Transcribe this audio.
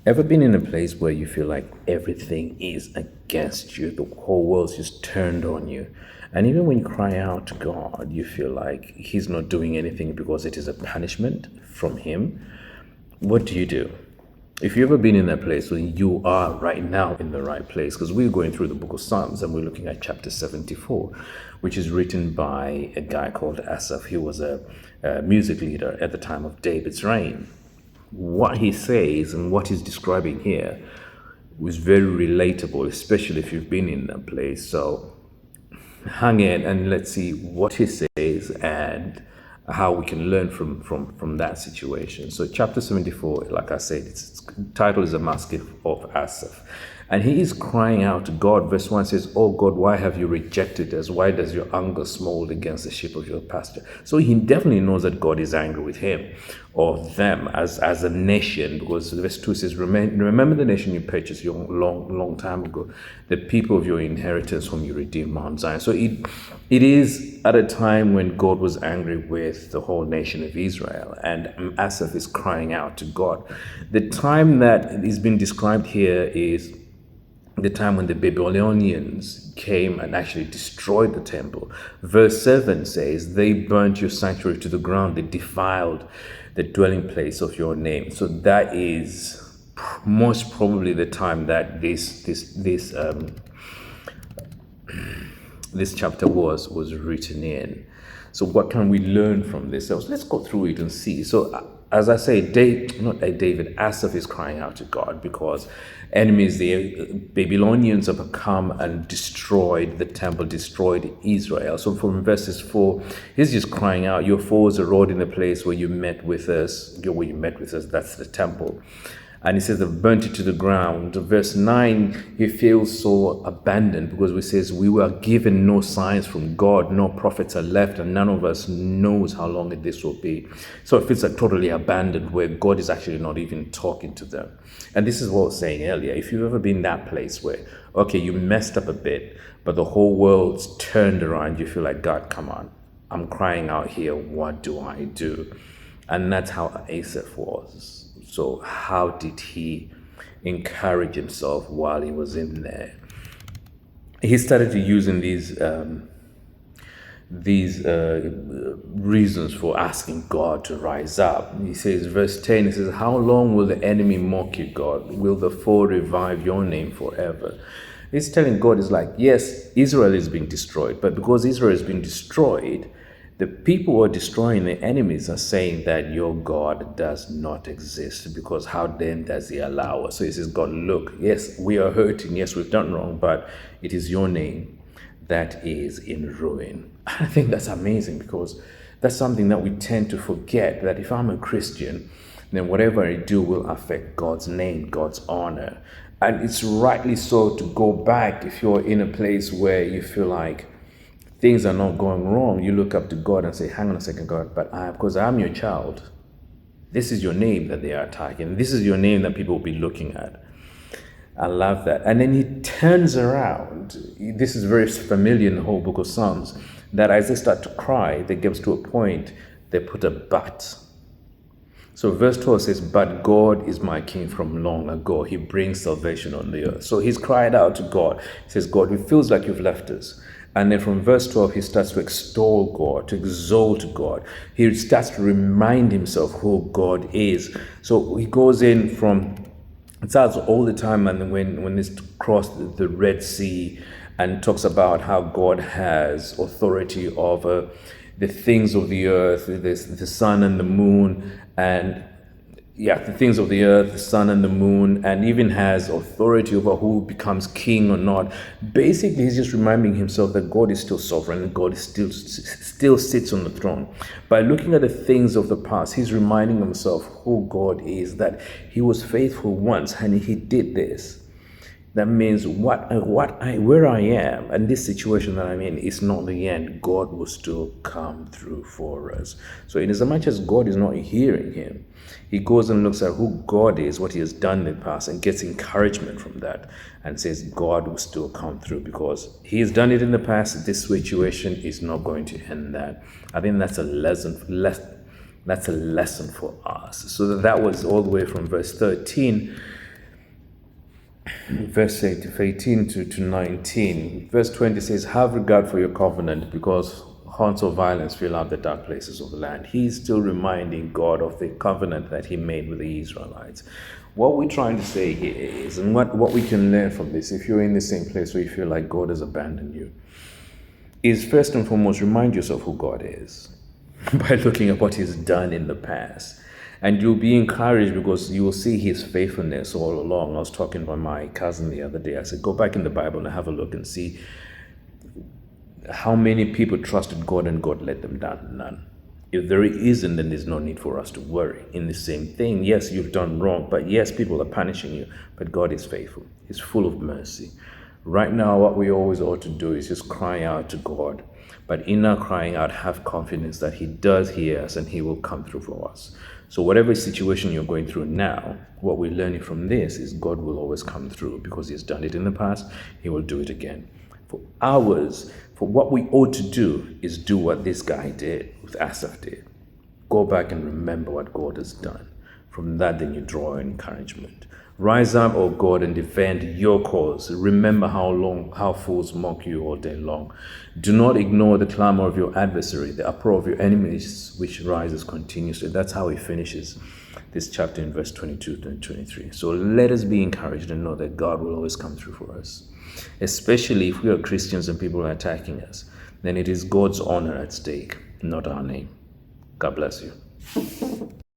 Ever been in a place where you feel like everything is against you? The whole world's just turned on you. And even when you cry out to God, you feel like He's not doing anything because it is a punishment from Him. What do? If you've ever been in that place, well, you are right now in the right place, because we're going through the book of Psalms and we're looking at chapter 74, which is written by a guy called Asaph. He was a music leader at the time of David's reign. What he says and what he's describing here was very relatable, especially if you've been in that place. So hang in and let's see what he says and how we can learn from that situation. So chapter 74, like I said, its title is A Mask of Asaph. And he is crying out to God. Verse 1 says, "Oh God, why have you rejected us? Why does your anger smold against the sheep of your pasture?" So he definitely knows that God is angry with him or them as a nation, because verse 2 says, "Remember the nation you purchased long time ago, the people of your inheritance whom you redeemed, Mount Zion." So it is at a time when God was angry with the whole nation of Israel, and Asaph is crying out to God. The time that is being described here is the time when the Babylonians came and actually destroyed the temple. Verse 7 says, "They burnt your sanctuary to the ground. They defiled the dwelling place of your name." So that is most probably the time that this chapter was written in. So what can we learn from this? So let's go through it and see. So as I say, Asaph is crying out to God because enemies, the Babylonians, have come and destroyed the temple, destroyed Israel. So from verses 4, he's just crying out, "Your foes arose in the place where you met with us." That's the temple. And he says they've burnt it to the ground. Verse 9, he feels so abandoned because he says, "We were given no signs from God, no prophets are left, and none of us knows how long this will be." So it feels like totally abandoned, where God is actually not even talking to them. And this is what I was saying earlier. If you've ever been in that place where, okay, you messed up a bit, but the whole world's turned around, you feel like, "God, come on. I'm crying out here. What do I do?" And that's how Asaph was. So how did he encourage himself while he was in there? He started to using these reasons for asking God to rise up. He says, verse 10, he says, "How long will the enemy mock you, God? Will the foe revive your name forever?" He's telling God, is like, yes, Israel is being destroyed, but because Israel is being destroyed, the people who are destroying the enemies are saying that your God does not exist, because how then does he allow us? So he says, "God, look, yes, we are hurting. Yes, we've done wrong, but it is your name that is in ruin." I think that's amazing, because that's something that we tend to forget, that if I'm a Christian, then whatever I do will affect God's name, God's honor. And it's rightly so to go back if you're in a place where you feel like things are not going wrong. You look up to God and say, "Hang on a second, God, but because I'm your child, this is your name that they are attacking. This is your name that people will be looking at." I love that. And then he turns around. This is very familiar in the whole book of Psalms, that as they start to cry, they get to a point, they put a "but." So verse 12 says, "But God is my king from long ago. He brings salvation on the earth." So he's cried out to God. He says, "God, it feels like you've left us." And then from verse 12, he starts to extol God, to exalt God. He starts to remind himself who God is. So he goes in from, it starts all the time, and when it's crossed the Red Sea, and talks about how God has authority over the things of the earth, the sun and the moon, and the things of the earth, the sun and the moon, and even has authority over who becomes king or not. Basically, he's just reminding himself that God is still sovereign and God is still sits on the throne. By looking at the things of the past, he's reminding himself who God is, that he was faithful once and he did this. That means where I am and this situation that I'm in is not the end. God will still come through for us. So in as much as God is not hearing him, he goes and looks at who God is, what he has done in the past, and gets encouragement from that, and says God will still come through because he has done it in the past. This situation is not going to end that. I think that's a lesson. That's a lesson for us. So that was all the way from verse 13 verse 18 to 19. Verse 20 says, have regard for your covenant, because haunts of violence fill out the dark places of the land. He's still reminding God of the covenant that he made with the Israelites. What we're trying to say here is, and what we can learn from this, if you're in the same place where you feel like God has abandoned you, is first and foremost, remind yourself who God is by looking at what he's done in the past. And you'll be encouraged because you will see his faithfulness all along. I was talking to my cousin the other day. I said, go back in the Bible and have a look and see how many people trusted God and God let them down. None. If there isn't, then there's no need for us to worry. In the same thing, yes, you've done wrong, but yes, people are punishing you, but God is faithful. He's full of mercy. Right now, what we always ought to do is just cry out to God. But in our crying out, have confidence that he does hear us and he will come through for us. So whatever situation you're going through now, what we're learning from this is God will always come through because he's done it in the past. He will do it again. For what we ought to do is do what this guy did, what Asaph did. Go back and remember what God has done. From that, then you draw encouragement. Rise up, O God, and defend your cause. Remember how fools mock you all day long. Do not ignore the clamor of your adversary, the uproar of your enemies, which rises continuously. That's how he finishes this chapter in verse 22 and 23. So let us be encouraged and know that God will always come through for us. Especially if we are Christians and people are attacking us, then it is God's honor at stake, not our name. God bless you.